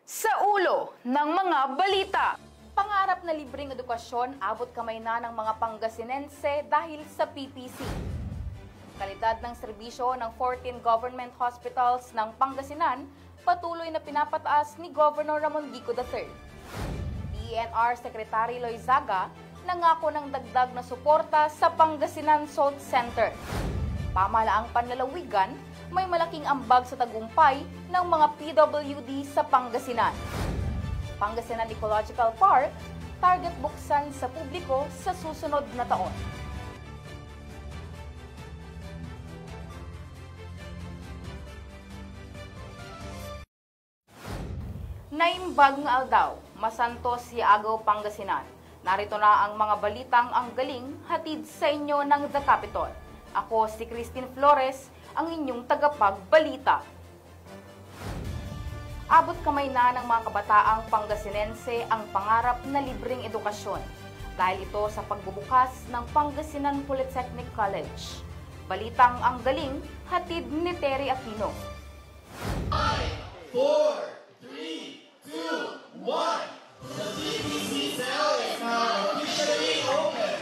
Sa ulo ng mga balita. Pangarap na libreng edukasyon abot kamay na ng mga Pangasinense dahil sa PPC. Kalidad ng serbisyo ng 14 government hospitals ng Pangasinan patuloy na pinapataas ni Governor Ramon Gico III. DENR Secretary Loizaga nangako ng dagdag na suporta sa Pangasinan Salt Center. Pamahalaang panlalawigan, may malaking ambag sa tagumpay ng mga PWD sa Pangasinan. Pangasinan Ecological Park, target buksan sa publiko sa susunod na taon. Naimbag nga aldaw, masantos si Agaw Pangasinan. Narito na ang mga balitang ang galing hatid sa inyo ng The Capitol. Ako si Christine Flores, ang inyong tagapagbalita. Abot kamay na ng mga kabataang Pangasinense ang pangarap na libreng edukasyon dahil ito sa pagbubukas ng Pangasinan Polytechnic College. Balitang ang galing hatid ni Terry Aquino. 5, 4, 3, 2, 1. The PPC cell is now officially open.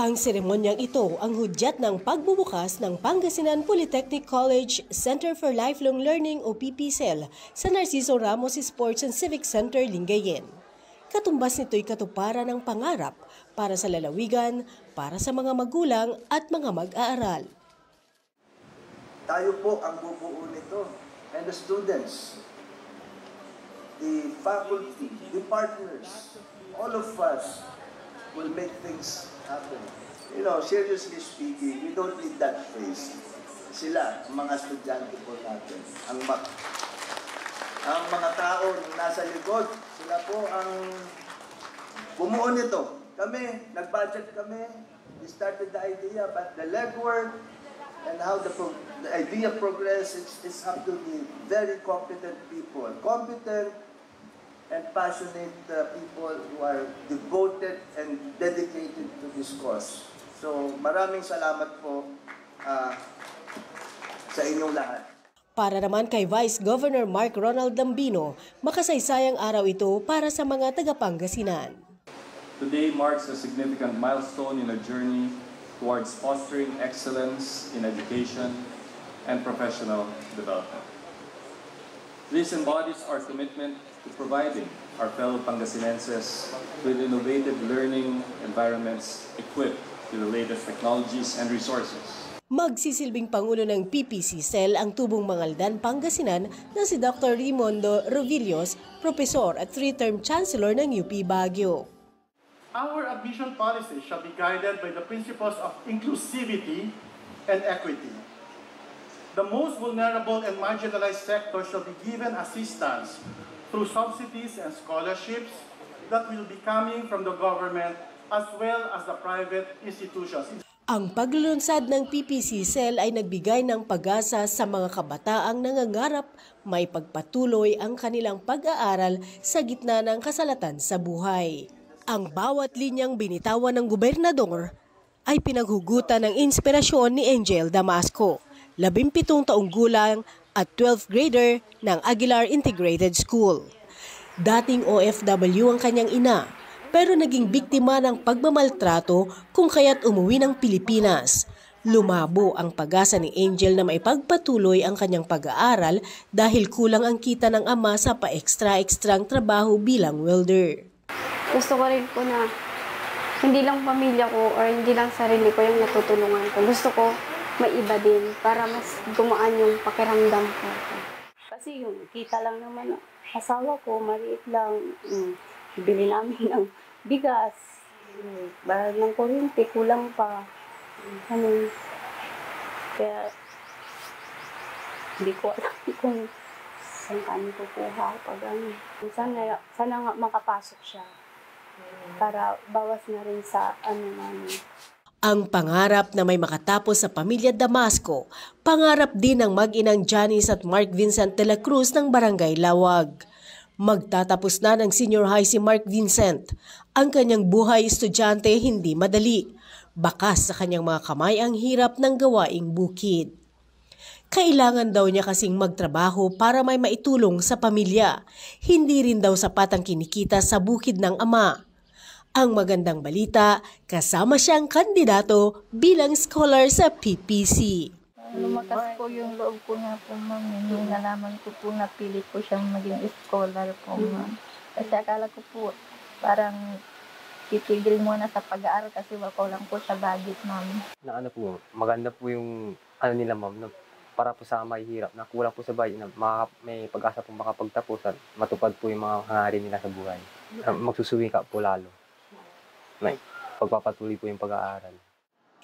Ang seremonyang ito ang hudyat ng pagbubukas ng Pangasinan Polytechnic College Center for Lifelong Learning o PPCL sa Narciso Ramos Sports and Civic Center, Lingayen. Katumbas nito'y katuparan ng pangarap para sa lalawigan, para sa mga magulang at mga mag-aaral. Tayo po ang bubuo nito, and the students, the faculty, the partners, all of us will make things happen. You know, seriously speaking, we don't need that phrase. Sila, mga estudyante po natin, ang mga tao nasa likod, sila po ang bumuo nito. Kami, nag-budget kami, we started the idea, but the legwork and how the idea progresses is up to the very competent people. Competent and passionate people who are devoted and dedicated to this cause. So maraming salamat po sa inyong lahat. Para naman kay Vice Governor Mark Ronald Dambino, makasaysayang araw ito para sa mga taga-Pangasinan. Today marks a significant milestone in a journey towards fostering excellence in education and professional development. This embodies our commitment to providing our fellow Pangasinenses with innovative learning environments equipped with the latest technologies and resources. Magsisilbing Pangulo ng PPC-CEL ang Tubong Mangaldan, Pangasinan na si Dr. Raimundo Rovillos, Professor at 3-term Chancellor ng UP Baguio. Our admission policy shall be guided by the principles of inclusivity and equity. The most vulnerable and marginalized sectors shall be given assistance through subsidies and scholarships that will be coming from the government as well as the private institutions. Ang paglulunsad ng PPC-CEL ay nagbigay ng pag-asa sa mga kabataang nangangarap may pagpatuloy ang kanilang pag-aaral sa gitna ng kasalatan sa buhay. Ang bawat linyang binitawan ng gobernador ay pinaghugutan ng inspirasyon ni Angel Damasco, 17 taong gulang at 12th grader ng Aguilar Integrated School. Dating OFW ang kanyang ina, pero naging biktima ng pagmamaltrato kung kaya't umuwi ng Pilipinas. Lumabo ang pag-asa ni Angel na maipagpatuloy ang kanyang pag-aaral dahil kulang ang kita ng ama sa pa-extra-extrang trabaho bilang welder. Gusto ko rin po na hindi lang pamilya ko or hindi lang sarili ko yung natutulungan ko. Gusto ko maiba din para mas gumaan yung pakiramdam ko. Kasi yung kita lang naman ng asawa ko, maliit lang. Bili namin ng bigas, bahal ng kuryente, kulang pa. Kaya hindi ko alam kung saan kami kukuha pag ano. Sana nga makapasok siya para bawas na rin sa ano namin. Ang pangarap na may makatapos sa pamilya Damasco, pangarap din ng mag-inang Janice at Mark Vincent de la Cruz ng Barangay Lawag. Magtatapos na ng senior high si Mark Vincent. Ang kanyang buhay estudyante hindi madali. Bakas sa kanyang mga kamay ang hirap ng gawaing bukid. Kailangan daw niya kasing magtrabaho para may maitulong sa pamilya. Hindi rin daw sapat ang kinikita sa bukid ng ama. Ang magandang balita, kasama siyang kandidato bilang scholar sa PPC. Lumakas po yung loob ko nga po, ma'am. Yung nalaman ko po na pilit po siyang maging scholar po, ma'am. Kasi akala ko po parang titigil muna sa pag-aaral kasi wako lang po sa budget, ma'am. Na ano po, maganda po yung ano nila, ma'am, no? Para po sa may hirap, na kulang po sa budget, na may pag-asa po makapagtapusan, matupad po yung mga hangarin nila sa buhay. Magsusuwi ka po lalo. May pagpapatuloy po yung pag-aaral.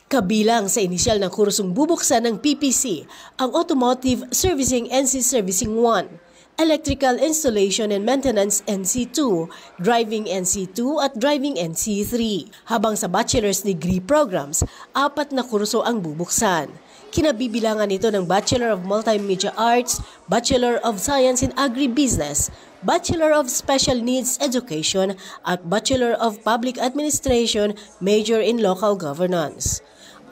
Kabilang sa inisyal na kursong bubuksan ng PPC, ang Automotive Servicing NC Servicing 1, Electrical Installation and Maintenance NC2, Driving NC2 at Driving NC3. Habang sa bachelor's degree programs, 4 na kurso ang bubuksan. Kinabibilangan ito ng Bachelor of Multimedia Arts, Bachelor of Science in Agribusiness, Bachelor of Special Needs Education at Bachelor of Public Administration, Major in Local Governance.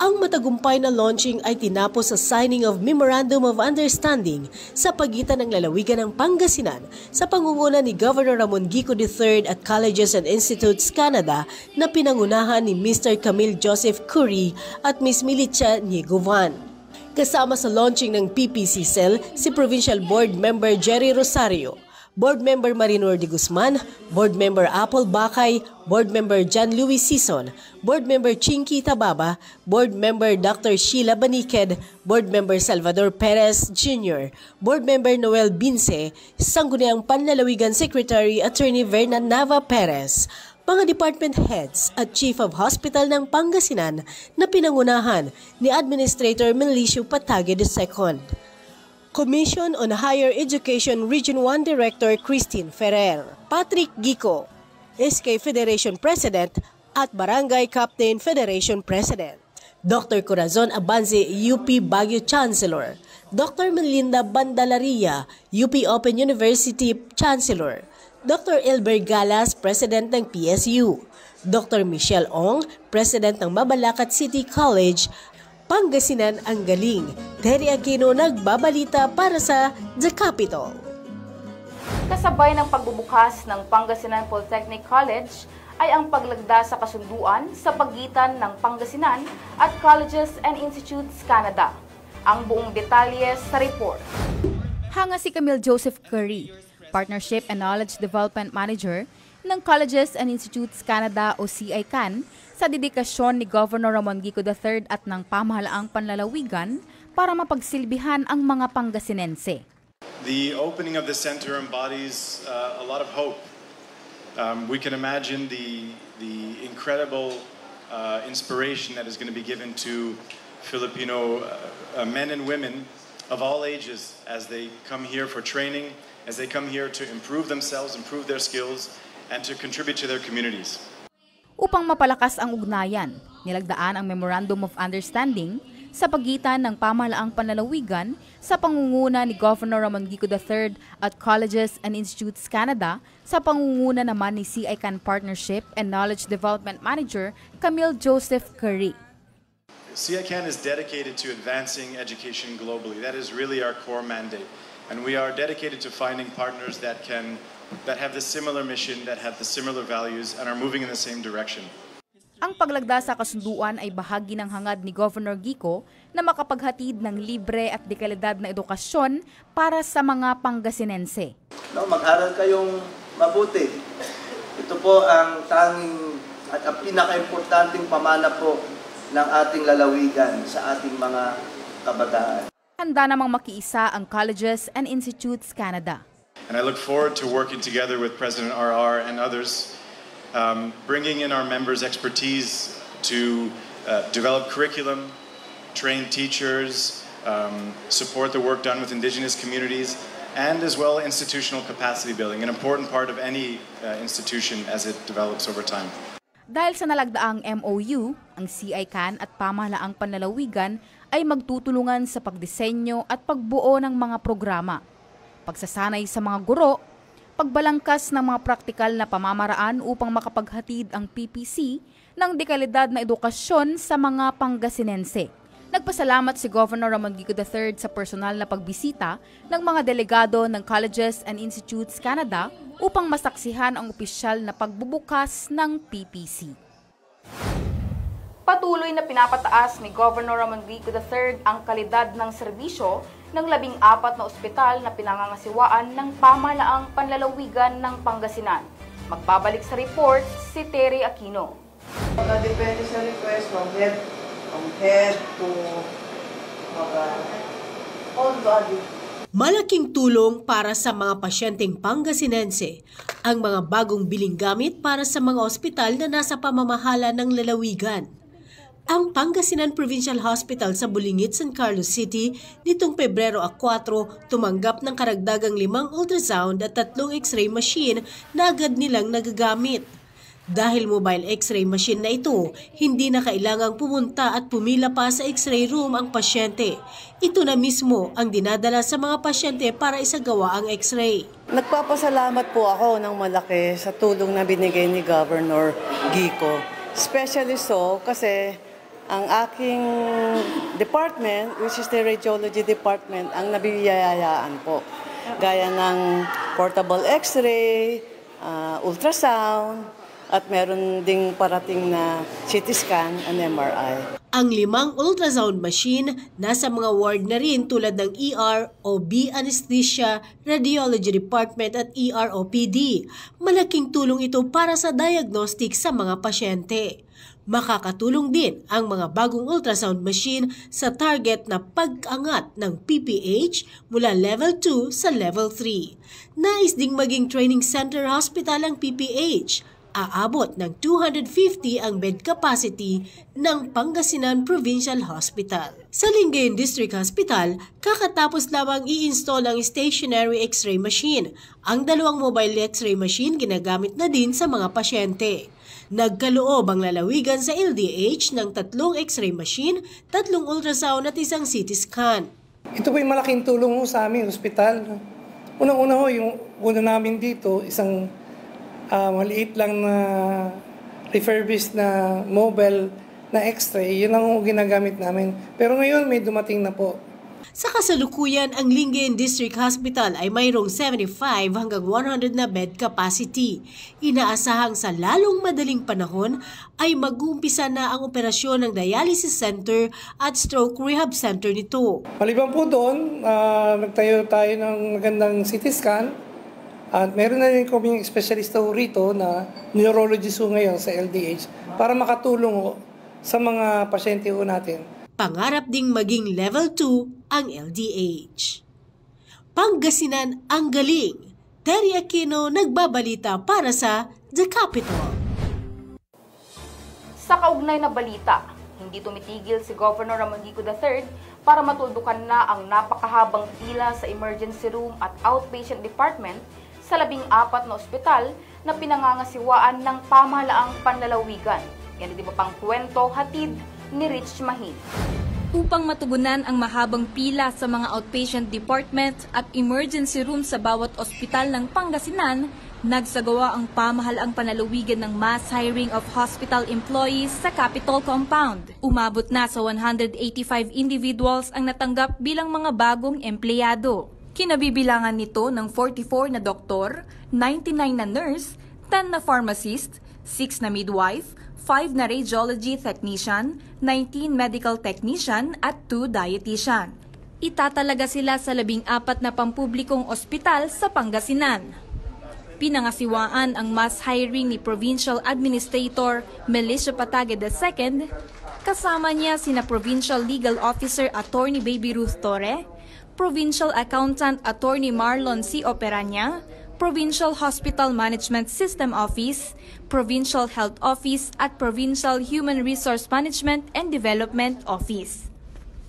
Ang matagumpay na launching ay tinapos sa signing of Memorandum of Understanding sa pagitan ng lalawigan ng Pangasinan sa pangunguna ni Governor Ramon Gico III at Colleges and Institutes Canada na pinangunahan ni Mr. Camille Joseph Curry at Ms. Milicia Niegovan. Kasama sa launching ng PPC Cell si Provincial Board Member Jerry Rosario, Board Member Marinor de Guzman, Board Member Apple Bakay, Board Member John Louis Sison, Board Member Chinky Tababa, Board Member Dr. Sheila Baniked, Board Member Salvador Perez Jr., Board Member Noel Binse, Sangguniang Panlalawigan Secretary Attorney Vernan Nava Perez, mga department heads at Chief of Hospital ng Pangasinan na pinangunahan ni Administrator Melicio Patage II. Commission on Higher Education Region 1 Director Christine Ferrer, Patrick Gico, SK Federation President at Barangay Captain Federation President, Dr. Corazon Abanze, UP Baguio Chancellor, Dr. Melinda Bandalaria, UP Open University Chancellor, Dr. Elber Galas, President ng PSU, Dr. Michelle Ong, President ng Mabalacat City College. Pangasinan ang galing. Terry Aquino nagbabalita para sa The Capital. Kasabay ng pagbubukas ng Pangasinan Polytechnic College ay ang paglagda sa kasunduan sa pagitan ng Pangasinan at Colleges and Institutes Canada. Ang buong detalye sa report. Hanga si Camille Joseph Curry, Partnership and Knowledge Development Manager ng Colleges and Institutes Canada o CICAN sa dedikasyon ni Governor Ramon Gico III at ng pamahalaang panlalawigan para mapagsilbihan ang mga Pangasinense. The opening of the center embodies a lot of hope. We can imagine the incredible inspiration that is going to be given to Filipino men and women of all ages as they come here for training, as they come here to improve themselves, improve their skills, and to contribute to their communities. Upang mapalakas ang ugnayan, nilagdaan ang Memorandum of Understanding sa pagitan ng pamahalaang panlalawigan sa pangunguna ni Governor Ramon Gico III at Colleges and Institutes Canada sa pangunguna naman ni CICAN Partnership and Knowledge Development Manager Camille Joseph Curry. CICAN is dedicated to advancing education globally. That is really our core mandate. And we are dedicated to finding partners that have the similar mission, that have the similar values, and are moving in the same direction. Ang paglagda sa kasunduan ay bahagi ng hangad ni Governor Gico na makapaghatid ng libre at dekalidad na edukasyon para sa mga Pangasinense. Mag-aral kayong mabuti. Ito po ang tanging at ang pinaka-importanting pamana po ng ating lalawigan sa ating mga kabataan. Handa namang makiisa ang Colleges and Institutes Canada. And I look forward to working together with President RR and others, bringing in our members' expertise to develop curriculum, train teachers, support the work done with Indigenous communities, and as well institutional capacity building, an important part of any institution as it develops over time. Dahil sa nalagdaang MOU, ang CICAN at pamahalaang panlalawigan ay magtutulungan sa pagdisenyo at pagbuo ng mga programa, pagsasanay sa mga guro, pagbalangkas ng mga praktikal na pamamaraan upang makapaghatid ang PPC ng dekalidad na edukasyon sa mga Pangasinense Nagpasalamat si Governor Ramon Gico III sa personal na pagbisita ng mga delegado ng Colleges and Institutes Canada upang masaksihan ang opisyal na pagbubukas ng PPC. Patuloy na pinapataas ni Governor Ramon Gico III ang kalidad ng serbisyo ng 14 na ospital na pinangangasiwaan ng pamahalaang panlalawigan ng Pangasinan. Magbabalik sa report si Terry Aquino. Depende sa request from head to all body. Malaking tulong para sa mga pasyenteng Pangasinense ang mga bagong biling gamit para sa mga ospital na nasa pamamahala ng lalawigan. Ang Pangasinan Provincial Hospital sa Bulingit, San Carlos City nitong Pebrero 4 tumanggap ng karagdagang 5 ultrasound at 3 x-ray machine na agad nilang nagagamit. Dahil mobile x-ray machine na ito, hindi na kailangang pumunta at pumila pa sa x-ray room ang pasyente. Ito na mismo ang dinadala sa mga pasyente para isagawa ang x-ray. Nagpapasalamat po ako ng malaki sa tulong na binigay ni Governor Gico. Especially so kasi ang aking department, which is the radiology department, ang nabiyayaan po. Gaya ng portable x-ray, ultrasound, at meron ding parating na CT scan and MRI. Ang 5 ultrasound machine nasa mga ward na rin tulad ng ER, OB Anesthesia, Radiology Department at ER-OPD. Malaking tulong ito para sa diagnostic sa mga pasyente. Makakatulong din ang mga bagong ultrasound machine sa target na pag-angat ng PPH mula level 2 sa level 3. Nais ding maging training center hospital ang PPH. Aabot ng 250 ang bed capacity ng Pangasinan Provincial Hospital. Sa Lingayen District Hospital, kakatapos lamang i-install ang stationary x-ray machine. Ang 2 mobile x-ray machine ginagamit na din sa mga pasyente. Nagkaloob ang lalawigan sa LDH ng 3 x-ray machine, 3 ultrasound at 1 CT scan. Ito po yung malaking tulong sa aming ospital. Unang-una ho, yung una namin dito, isang maliit lang na refurbished na mobile na x-ray, yun ang ginagamit namin. Pero ngayon may dumating na po. Sa kasalukuyan, ang Lingayen District Hospital ay mayroong 75 hanggang 100 na bed capacity. Inaasahang sa lalong madaling panahon ay mag-uumpisa na ang operasyon ng dialysis center at stroke rehab center nito. Maliban po doon, nagtayo tayo ng magandang CT scan. At meron na rin kaming specialista rito na neurologist ngayon sa LDH para makatulong sa mga pasyente natin. Pangarap ding maging level 2 ang LDH. Pangasinan ang galing. Terry Aquino nagbabalita para sa The Capital. Sa kaugnay na balita, hindi tumitigil si Governor Ramon Gico III para matuldukan na ang napakahabang pila sa emergency room at outpatient department sa 14 na ospital na pinangangasiwaan ng pamahalaang panlalawigan. Yan di ba pang kwento hatid ni Rich Mahid. Upang matugunan ang mahabang pila sa mga outpatient department at emergency room sa bawat ospital ng Pangasinan, nagsagawa ang pamahalaang panlalawigan ng mass hiring of hospital employees sa Capitol Compound. Umabot na sa 185 individuals ang natanggap bilang mga bagong empleyado. Kinabibilangan nito ng 44 na doktor, 99 na nurse, 10 na pharmacist, 6 na midwife, 5 na radiology technician, 19 medical technician at 2 dietitian. Itatalaga sila sa 14 na pampublikong ospital sa Pangasinan. Pinangasiwaan ang mass hiring ni Provincial Administrator Melicio Patague II, kasama niya sina Provincial Legal Officer Attorney Baby Ruth Torre, Provincial Accountant Attorney Marlon C. Operanya, Provincial Hospital Management System Office, Provincial Health Office at Provincial Human Resource Management and Development Office.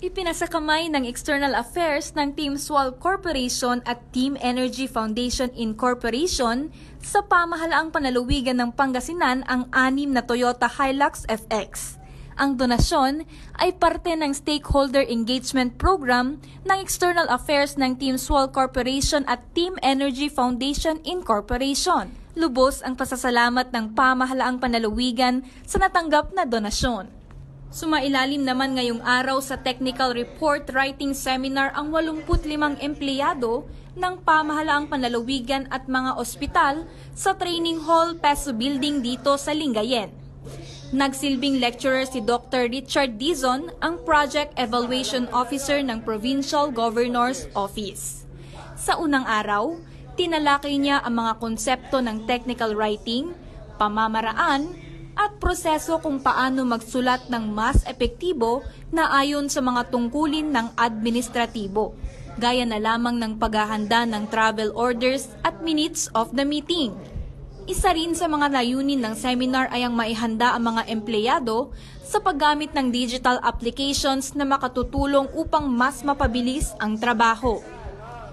Ipinasakamay ng External Affairs ng Team Swal Corporation at Team Energy Foundation Incorporation sa pamahalaang panlalawigan ng Pangasinan ang 6 na Toyota Hilux FX. Ang donasyon ay parte ng Stakeholder Engagement Program ng External Affairs ng Team Swal Corporation at Team Energy Foundation Incorporation. Lubos ang pasasalamat ng pamahalaang panlalawigan sa natanggap na donasyon. Sumailalim naman ngayong araw sa Technical Report Writing Seminar ang 85 empleyado ng pamahalaang panlalawigan at mga ospital sa Training Hall Peso Building dito sa Lingayen. Nagsilbing lecturer si Dr. Richard Dizon, ang Project Evaluation Officer ng Provincial Governor's Office. Sa unang araw, tinalakay niya ang mga konsepto ng technical writing, pamamaraan, at proseso kung paano magsulat ng mas epektibo na ayon sa mga tungkulin ng administratibo, gaya na lamang ng paghahanda ng travel orders at minutes of the meeting. Isa rin sa mga layunin ng seminar ay ang maihanda ang mga empleyado sa paggamit ng digital applications na makatutulong upang mas mapabilis ang trabaho.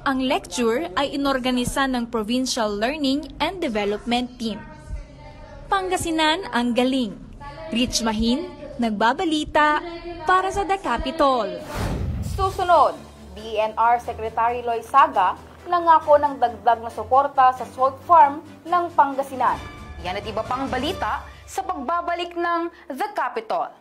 Ang lecture ay inorganisa ng Provincial Learning and Development Team. Pangasinan ang galing. Rich Mahin, nagbabalita para sa The Capitol. Susunod, DENR Secretary Loizaga nangako ng dagdag na suporta sa salt farm ng Pangasinan. Yan at iba pang balita sa pagbabalik ng The Capitol.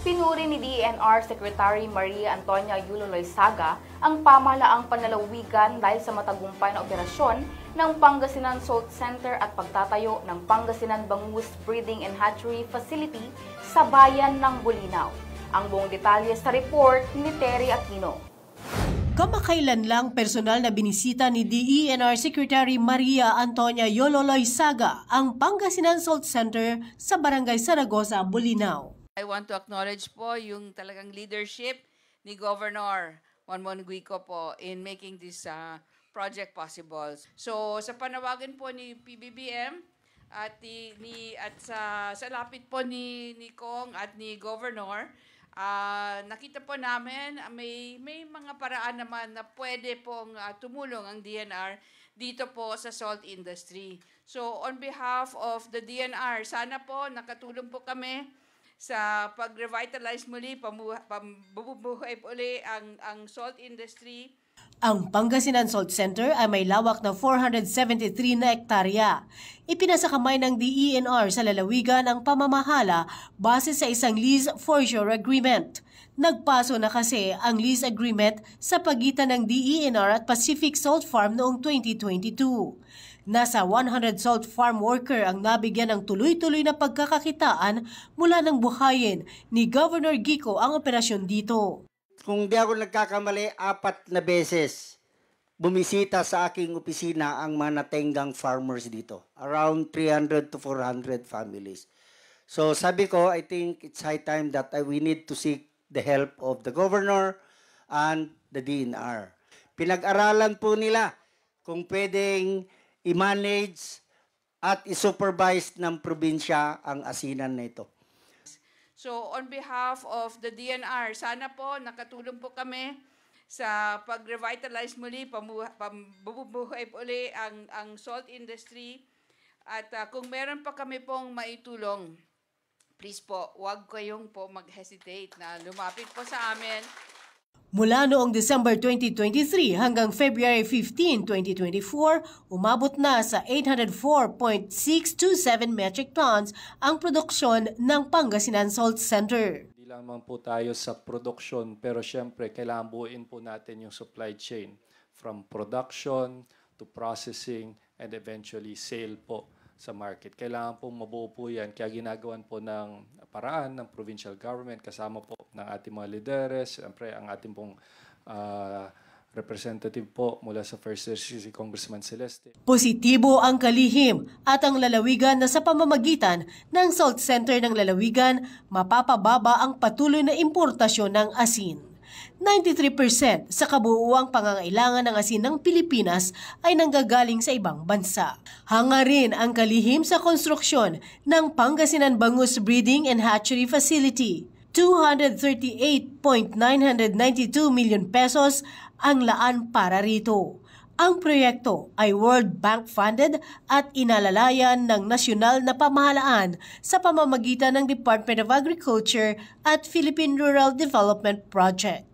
Pinuri ni DENR Secretary Maria Antonia Yulo Loizaga ang pamahalaang panlalawigan dahil sa matagumpay na operasyon ng Pangasinan Salt Center at pagtatayo ng Pangasinan Bangus Breeding and Hatchery Facility sa bayan ng Bulinaw. Ang buong detalye sa report ni Terry Aquino. Kamakailan lang personal na binisita ni DENR Secretary Maria Antonia Yulo Loizaga ang Pangasinan Salt Center sa Barangay Saragosa, Bulinaw. I want to acknowledge po yung talagang leadership ni Governor Juan Guico po in making this project possible. So sa panawagan po ni PBBM at sa lapit po ni Kong at ni Governor, nakita po namin may mga paraan naman na pwede pong tumulong ang DENR dito po sa salt industry. So on behalf of the DENR, sana po nakatulong po kami sa pag-revitalize muli, pabubuhay uli ang salt industry. Ang Pangasinan Salt Center ay may lawak na 473 na hektarya. Ipinasakamay ng DENR sa lalawigan ang pamamahala base sa isang lease forfeiture agreement. Nagpaso na kasi ang lease agreement sa pagitan ng DENR at Pacific Salt Farm noong 2022. Nasa 100 salt farm worker ang nabigyan ng tuloy-tuloy na pagkakakitaan mula ng buhayin ni Governor Guico ang operasyon dito. Kung di ako nagkakamali, 4 na beses bumisita sa aking opisina ang mga natenggang farmers dito. Around 300 to 400 families. So sabi ko, I think it's high time that we need to seek the help of the governor and the DENR. Pinag-aralan po nila kung pwedeng i-manage at i-supervise ng probinsya ang asinan na ito. So on behalf of the DENR, sana po nakatulong po kami sa pag-revitalize muli, pabubuhay uli ang salt industry. At kung meron pa kami pong maitulong, please po, huwag kayong po mag-hesitate na lumapit po sa amin. Mula noong December 2023 hanggang February 15, 2024, umabot na sa 804.627 metric tons ang produksyon ng Pangasinan Salt Center. Hindi lamang po tayo sa production, pero syempre kailangan buuin po natin yung supply chain from production to processing and eventually sale po sa market. Kailangan pong mabuo po yan. Kaya ginagawan po ng paraan ng provincial government kasama po ng ating mga lideres, siyempre ang ating pong representative po mula sa First District, si Congressman Celeste. Positibo ang kalihim at ang lalawigan na sa pamamagitan ng Salt Center ng lalawigan, mapapababa ang patuloy na importasyon ng asin. 93% sa kabuuang pangangailangan ng asin ng Pilipinas ay nanggagaling sa ibang bansa. Hanga rin ang kalihim sa konstruksyon ng Pangasinan Bangus Breeding and Hatchery Facility. 238.992 million pesos ang laan para rito. Ang proyekto ay World Bank funded at inalalayan ng nasyonal na pamahalaan sa pamamagitan ng Department of Agriculture at Philippine Rural Development Project.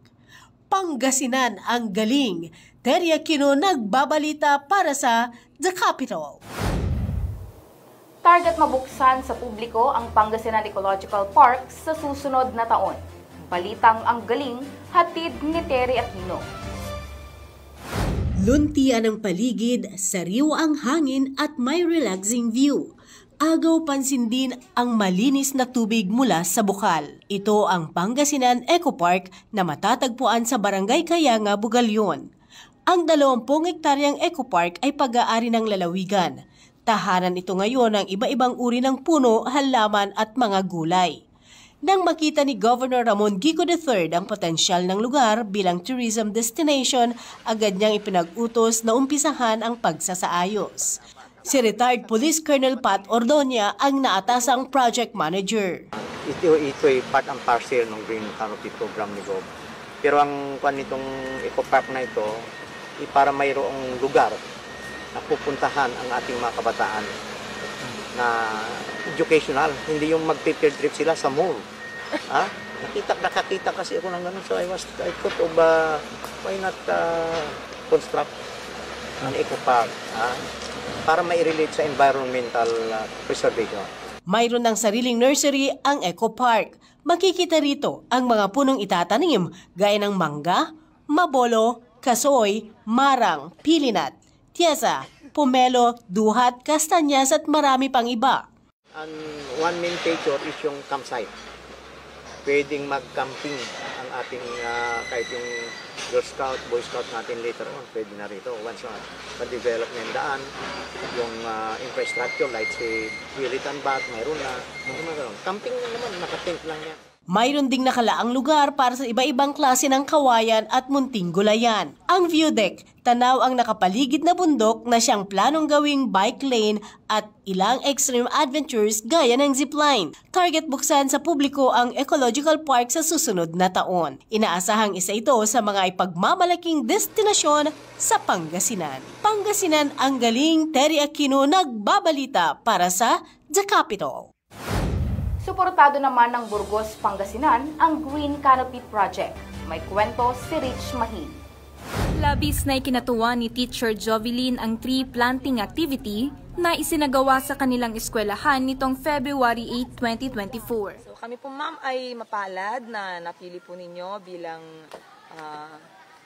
Pangasinan ang galing. Terry Aquino nagbabalita para sa The Capital. Target mabuksan sa publiko ang Pangasinan Ecological Park sa susunod na taon. Balitang ang galing, hatid ni Terry Aquino. Luntian ang paligid, sariwa ang hangin at may relaxing view. Agaw pansin din ang malinis na tubig mula sa bukal. Ito ang Pangasinan Eco Park na matatagpuan sa Barangay Kayanga, Bugalyon. Ang 20 hektaryang Eco Park ay pag-aari ng lalawigan. Tahanan ito ngayon ng iba-ibang uri ng puno, halaman at mga gulay. Nang makita ni Governor Ramon Guico III ang potensyal ng lugar bilang tourism destination, agad niyang ipinag-utos na umpisahan ang pagsasaayos. Si retired Police Colonel Pat Ordonia ang naatasang project manager. Ito ay part and parcel ng Green Canopy program ni Gob. Pero ang kwan nitong Eco Park na ito, para mayroong lugar na pupuntahan ang ating mga kabataan na educational, hindi yung mag-field trip sila sa mall. Nakakita kasi ako ng ganun, so I thought of why not construct an Eco Park para mai-relate sa environmental preservation. Mayroon ng sariling nursery ang Eco Park. Makikita rito ang mga punong itatanim gaya ng mangga, mabolo, kasoy, marang, pilinat, tiyasa, pomelo, duhat, kastanyas at marami pang iba. Ang one main feature is yung campsite. Pwedeng mag-camping ang ating kahit yung Girl Scout, Boy Scout natin later on, pwede na rito. Once ma-develop na yung daan, yung infrastructure like si Wilitan Bat, mayroon na. Camping naman, nakatent lang yan. Mayroon ding nakalaang lugar para sa iba-ibang klase ng kawayan at munting gulayan. Ang view deck, tanaw ang nakapaligid na bundok na siyang planong gawing bike lane at ilang extreme adventures gaya ng zipline. Target buksan sa publiko ang ecological park sa susunod na taon. Inaasahang isa ito sa mga ipagmamalaking destinasyon sa Pangasinan. Pangasinan ang galing, Terry Aquino nagbabalita para sa The Capital. Suportado naman ng Burgos, Pangasinan ang Green Canopy Project. May kwento si Rich Mahin. Labis na ikinatuwa ni Teacher Jovelyn ang tree planting activity na isinagawa sa kanilang eskwelahan nitong February 8, 2024. So kami po ma'am ay mapalad na napili po ninyo bilang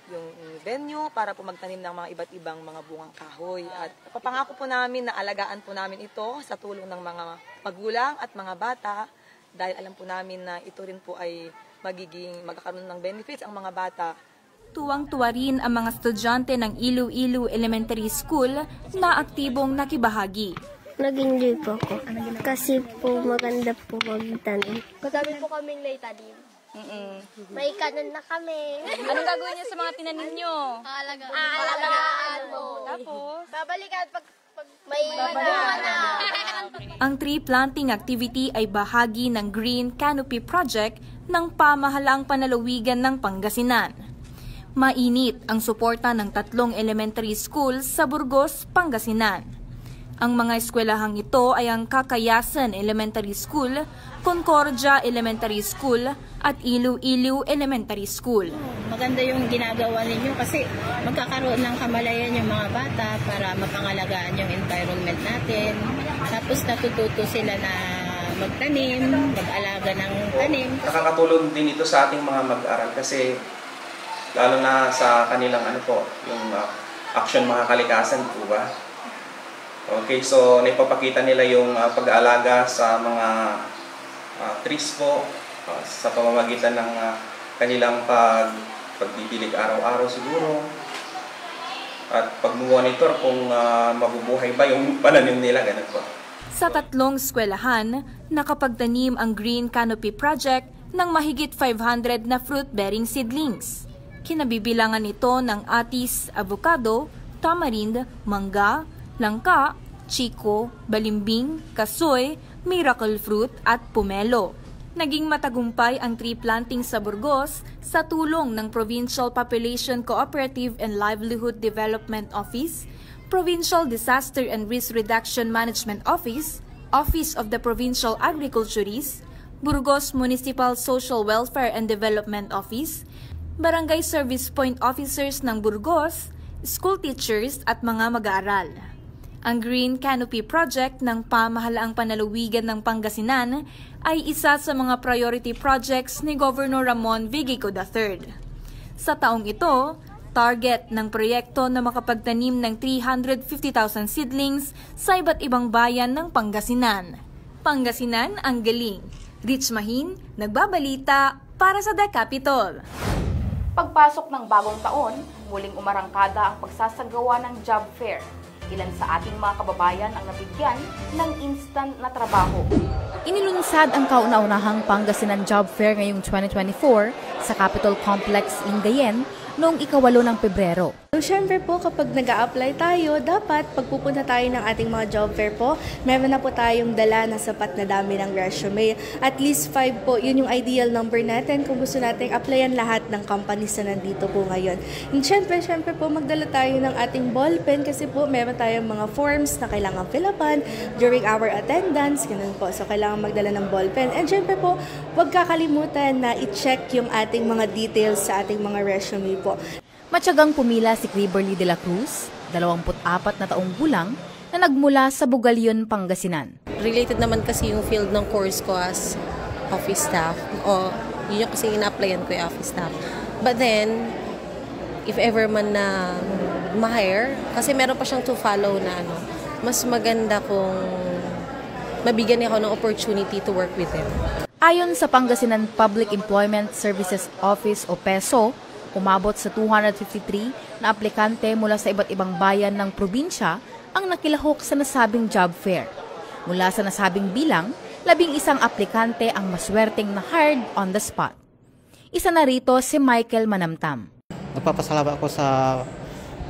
yung venue para po magtanim ng mga iba't ibang mga bungang kahoy. At papangako po namin na alagaan po namin ito sa tulong ng mga magulang at mga bata dahil alam po namin na ito rin po ay magkakaroon ng benefits ang mga bata. Tuwang-tuwa rin ang mga estudyante ng Iloilo Elementary School na aktibong nakibahagi. Nag-enjoy po ako kasi po maganda po magtanim. Madami po kaming naitanim. May kanan na kami. Anong gagawin niyo sa mga tinanim niyo? Aalagaan mo. Tapos? Babalikan pag may bunga na. Ang tree planting activity ay bahagi ng Green Canopy Project ng pamahalaang panlalawigan ng Pangasinan. Mainit ang suporta ng 3 elementary schools sa Burgos, Pangasinan. Ang mga eskwelahang ito ay ang Kakayasan Elementary School, Concordia Elementary School at Iloilo Elementary School. Maganda yung ginagawa ninyo kasi magkakaroon ng kamalayan yung mga bata para mapangalagaan yung environment natin. Tapos natututo sila na magtanim, mag-alaga ng tanim. Nakakatulong din ito sa ating mga mag-aaral kasi lalo na sa kanilang yung action mga kalikasan po ba? Okay, so naipapakita nila yung pag-aalaga sa mga trees po sa pamamagitan ng kanilang pagdidilig araw-araw siguro at pag-monitor kung mabubuhay ba yung pananim nila, ganun po. Sa 3 eskwelahan, nakapagtanim ang Green Canopy Project ng mahigit 500 na fruit-bearing seedlings. Kinabibilangan ito ng atis, avocado, tamarind, mangga, langka, chiko, balimbing, kasoy, miracle fruit at pomelo. Naging matagumpay ang tree planting sa Burgos sa tulong ng Provincial Population Cooperative and Livelihood Development Office, Provincial Disaster and Risk Reduction Management Office, Office of the Provincial Agriculturist, Burgos Municipal Social Welfare and Development Office, Barangay Service Point Officers ng Burgos, school teachers at mga mag-aaral. Ang Green Canopy Project ng pamahalaang panlalawigan ng Pangasinan ay isa sa mga priority projects ni Governor Ramon Vigico III. Sa taong ito, target ng proyekto na makapagtanim ng 350,000 seedlings sa iba't ibang bayan ng Pangasinan. Pangasinan ang galing. Rich Mahin, nagbabalita para sa The Capital. Pagpasok ng bagong taon, muling umarangkada ang pagsasagawa ng job fair. Ilan sa ating mga kababayan ang nabigyan ng instant na trabaho. Inilunsad ang kauna-unahang Pangasinan Job Fair ngayong 2024 sa Capitol Complex, Lingayen noong 8 ng Pebrero. Siyempre po, kapag nag-a-apply tayo, dapat pagpupunta tayo ng ating mga job fair po, meron na po tayong dala na sapat na dami ng resume. At least 5 po, yun yung ideal number natin kung gusto nating applyan lahat ng companies na nandito po ngayon. And siyempre po, magdala tayo ng ating ballpen kasi po meron tayong mga forms na kailangan fill-upan during our attendance, ganun po. So, kailangan magdala ng ballpen. And siyempre po, huwag kakalimutan na i-check yung ating mga details sa ating mga resume po. Matyagang pumila si Criberly de la Cruz, 24 na taong gulang, na nagmula sa Bugalyon, Pangasinan. Related naman kasi yung field ng course ko as office staff. O, yun yung kasi ina-applyan ko yung office staff. But then, if ever man na ma-hire, kasi meron pa siyang to follow na mas maganda kung mabigyan niya ako ng opportunity to work with him. Ayon sa Pangasinan Public Employment Services Office o PESO, umabot sa 253 na aplikante mula sa iba't ibang bayan ng probinsya ang nakilahok sa nasabing job fair. Mula sa nasabing bilang, 11 aplikante ang maswerteng na hired on the spot. Isa na rito si Michael Manamtam. Nagpapasalamat ako sa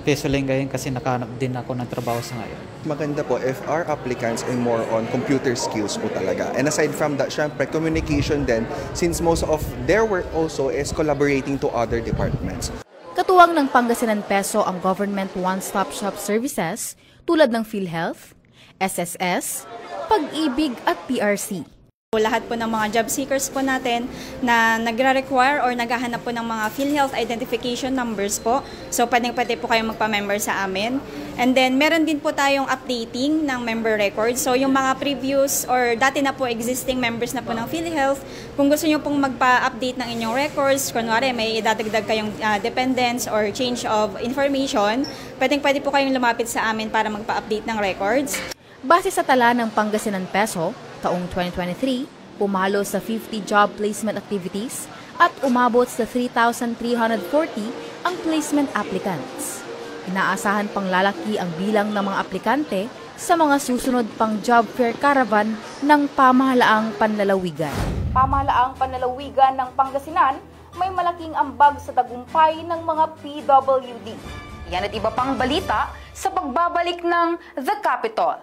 PESO Lingayen kasi nakahanap din ako ng trabaho sa ngayon. Maganda po if our applicants are more on computer skills po talaga. And aside from that, syempre, communication din, since most of their work also is collaborating to other departments. Katuwang ng Pangasinan PESO ang government one-stop shop services tulad ng PhilHealth, SSS, Pag-ibig at PRC. Lahat po ng mga job seekers po natin na nagre-require or naghahanap po ng mga PhilHealth identification numbers po. So, pwede po kayong magpa-member sa amin. And then, meron din po tayong updating ng member records. So, yung mga previous or dati na po existing members na po ng PhilHealth, kung gusto nyo pong magpa-update ng inyong records, kunwari may idadagdag kayong dependents or change of information, pwede po kayong lumapit sa amin para magpa-update ng records. Base sa tala ng Pangasinan PESO, taong 2023, pumalo sa 50 job placement activities at umabot sa 3,340 ang placement applicants. Inaasahan pang lalaki ang bilang ng mga aplikante sa mga susunod pang job fair caravan ng Pamahalaang Panlalawigan. Pamahalaang Panlalawigan ng Pangasinan may malaking ambag sa tagumpay ng mga PWD. Yan at iba pang balita sa pagbabalik ng The Capitol.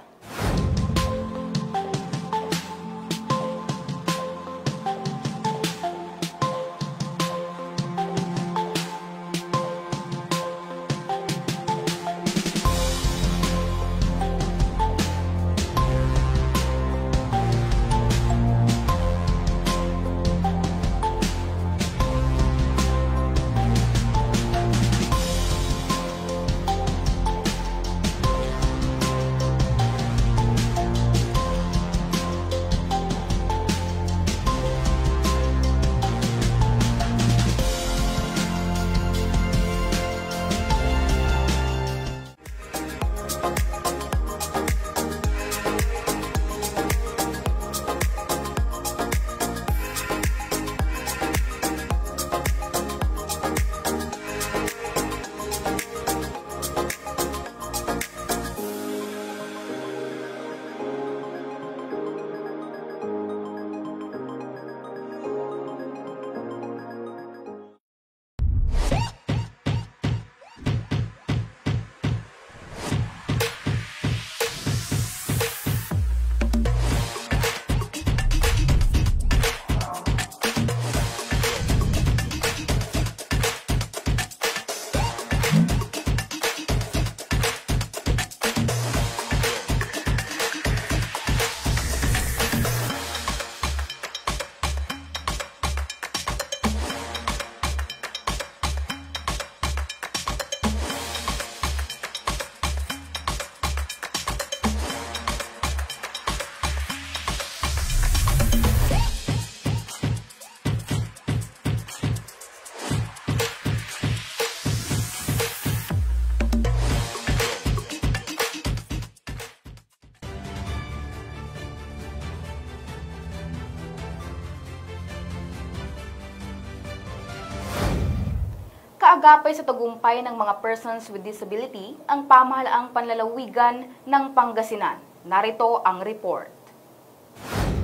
Kaagapay sa tagumpay ng mga persons with disability ang Pamahalaang Panlalawigan ng Pangasinan. Narito ang report.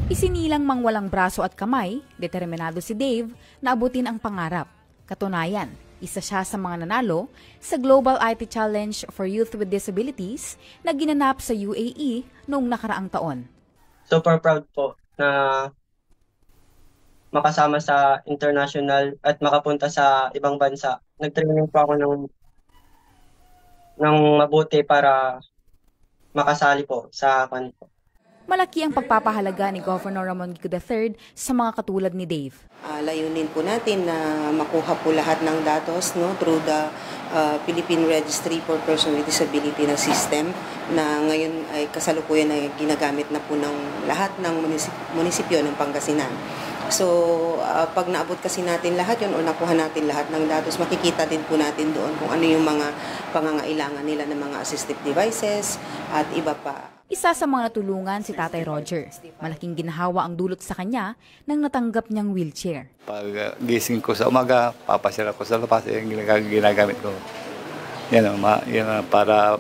Isinilang mang walang braso at kamay, determinado si Dave na abutin ang pangarap. Katunayan, isa siya sa mga nanalo sa Global IT Challenge for Youth with Disabilities na ginanap sa UAE noong nakaraang taon. Super proud po na makasama sa international at makapunta sa ibang bansa. Nag-training po ako ng mabuti para makasali po sa kanito. Malaki ang pagpapahalaga ni Governor Ramon Gico III sa mga katulad ni Dave. Layunin po natin na makuha po lahat ng datos through the Philippine Registry for Persons with Disability na system na ngayon ay kasalukuyan ay ginagamit na po ng lahat ng munisipyo ng Pangasinan. So, pag naabot kasi natin lahat yun o nakuha natin lahat ng datos, makikita din po natin doon kung ano yung mga pangangailangan nila ng mga assistive devices at iba pa. Isa sa mga natulungan si Tatay Roger. Malaking ginhawa ang dulot sa kanya nang natanggap niyang wheelchair. Pag gising ko sa umaga, papasira ko sa labas yung ginagamit ko. Yan para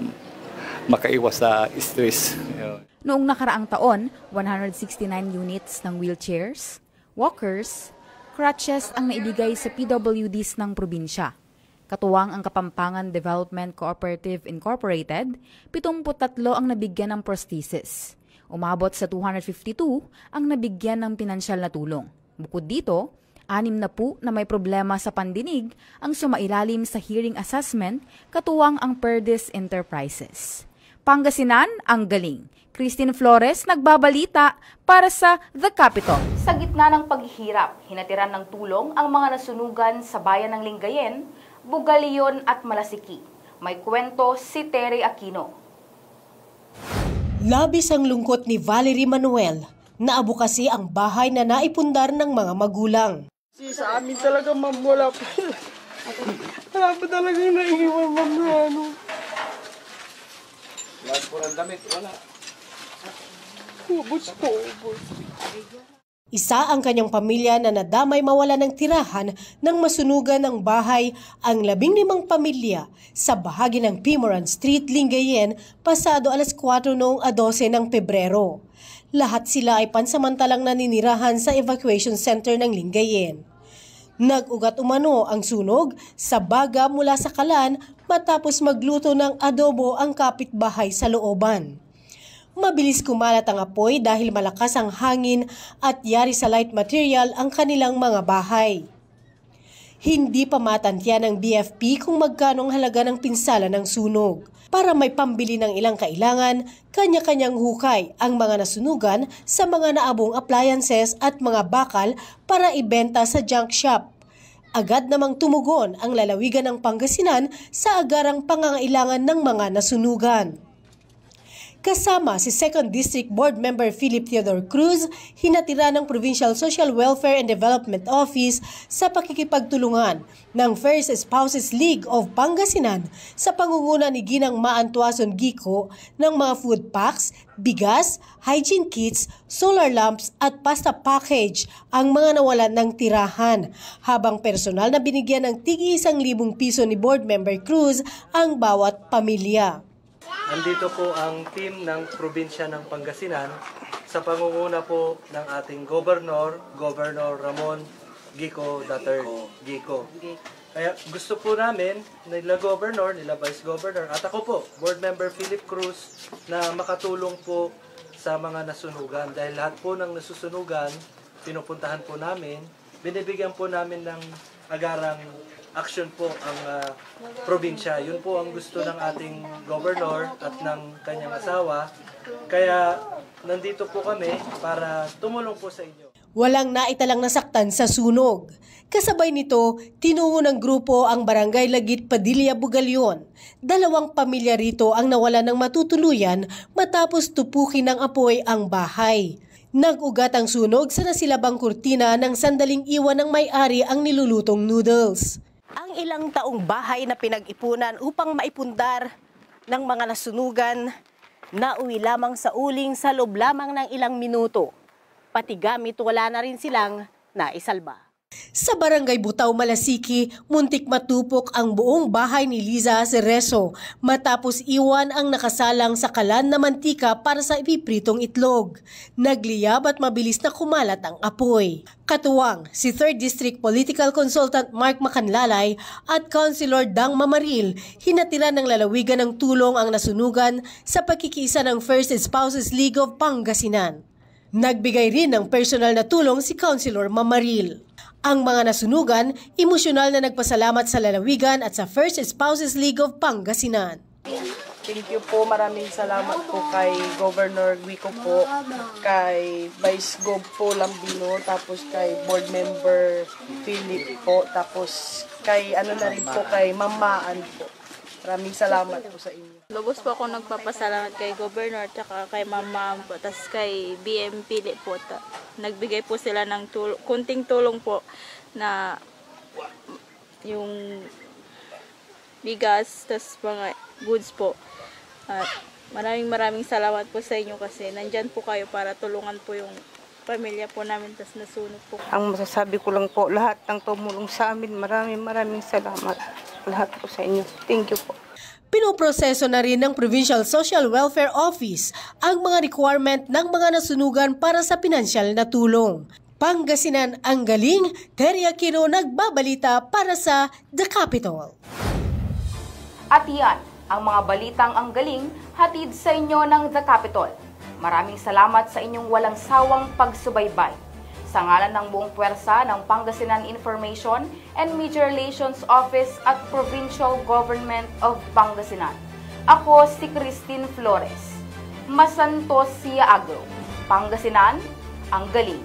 makaiwas sa stress. Noong nakaraang taon, 169 units ng wheelchairs, walkers, crutches ang naibigay sa PWDs ng probinsya. Katuwang ang Kapampangan Development Cooperative Incorporated, 73 ang nabigyan ng prosthesis. Umabot sa 252 ang nabigyan ng pinansyal na tulong. Bukod dito, 60 na may problema sa pandinig ang sumailalim sa hearing assessment, katuwang ang Perdis Enterprises. Pangasinan, ang galing. Christine Flores nagbabalita para sa The Capital. Sa gitna ng paghihirap, hinatiran ng tulong ang mga nasunugan sa bayan ng Lingayen, Bugalion at Malasiki. May kwento si Terry Aquino. Labis ang lungkot ni Valerie Manuel na abukasi ang bahay na naipundar ng mga magulang. Sa amin talaga, ma'am, wala pa. Wala pa talaga yung naiiwan, ma'am, na ano. Lahat po ng damit, wala. Ubus po, ubus. Isa ang kanyang pamilya na nadamay mawala ng tirahan nang masunugan ng bahay ang 15 pamilya sa bahagi ng Pimoran Street, Lingayen, pasado alas 4 noong 12 ng Pebrero. Lahat sila ay pansamantalang naninirahan sa evacuation center ng Lingayen. Nag-ugat umano ang sunog sa baga mula sa kalan matapos magluto ng adobo ang kapitbahay sa looban. Mabilis kumalat ang apoy dahil malakas ang hangin at yari sa light material ang kanilang mga bahay. Hindi pa matantya ng BFP kung magkano ang halaga ng pinsala ng sunog. Para may pambili ng ilang kailangan, kanya-kanyang hukay ang mga nasunugan sa mga naabong appliances at mga bakal para ibenta sa junk shop. Agad namang tumugon ang lalawigan ng Pangasinan sa agarang pangangailangan ng mga nasunugan. Kasama si 2nd District Board Member Philip Theodore Cruz, hinatira ng Provincial Social Welfare and Development Office sa pakikipagtulungan ng First Spouses League of Pangasinan sa pangunguna ni Ginang Maantuason Gico ng mga food packs, bigas, hygiene kits, solar lamps at pasta package ang mga nawalan ng tirahan, habang personal na binigyan ng tig 1,000 piso ni Board Member Cruz ang bawat pamilya. Andito po ang team ng probinsya ng Pangasinan sa pangunguna po ng ating Governor Ramon Gico III Gico. Kaya gusto po namin, nila Governor, nila Vice Governor, at ako po, Board Member Philip Cruz, na makatulong po sa mga nasunugan. Dahil lahat po ng nasusunugan, pinupuntahan po namin, binibigyan po namin ng agarang action po ang probinsya. Yun po ang gusto ng ating governor at ng kanyang asawa. Kaya nandito po kami para tumulong po sa inyo. Walang naitalang nasaktan sa sunog. Kasabay nito, tinungo ng grupo ang Barangay Lagit Padilla, Bugalion. 2 pamilya rito ang nawalan ng matutuluyan matapos tupukin ng apoy ang bahay. Nag-ugat ang sunog sa nasilabang kurtina ng sandaling iwan ng may-ari ang nilulutong noodles. Ang ilang taong bahay na pinag-ipunan upang maipundar ng mga nasunugan, nauwi lamang sa uling sa loob lamang ng ilang minuto. Pati gamit wala na rin silang naisalba. Sa Barangay Butaw, Malasiki, muntik matupok ang buong bahay ni Liza Cerezo matapos iwan ang nakasalang sa kalan na mantika para sa ipipritong itlog. Nagliyab at mabilis na kumalat ang apoy. Katuwang si 3rd District Political Consultant Mark Macanlalay at Councilor Dang Mamaril, hinatira ng lalawigan ng tulong ang nasunugan sa pagkikiisa ng First Spouses League of Pangasinan. Nagbigay rin ng personal na tulong si Councilor Mamaril. Ang mga nasunugan, emosyonal na nagpasalamat sa lalawigan at sa First Spouses League of Pangasinan. Thank you po, maraming salamat po kay Governor Gico po, kay Vice Gov po Lambino, tapos kay Board Member Philip po, tapos kay na rin po kay Mamaan po. Maraming salamat po sa inyo. Lubos po ako nagpapasalamat kay Governor at kay Mama po, tas kay BM Pili po. Nagbigay po sila ng kunting tulong po na yung bigas, tas mga goods po. At maraming salamat po sa inyo kasi nandyan po kayo para tulungan po yung pamilya po namin, tas nasunog po. Ang masasabi ko lang po, lahat ng tumulong sa amin, maraming salamat. Lahat po sa inyo. Thank you po. Pinoproseso na rin ng Provincial Social Welfare Office ang mga requirement ng mga nasunugan para sa pinansyal na tulong. Pangasinan ang galing, Terry Aquino nagbabalita para sa The Capital. At yan, ang mga balitang ang galing, hatid sa inyo ng The Capital. Maraming salamat sa inyong walang sawang pagsubaybay. Sa ngalan ng buong puwersa ng Pangasinan Information and Media Relations Office at Provincial Government of Pangasinan. Ako si Christine Flores. Masantos Sia Agro. Pangasinan, ang galing.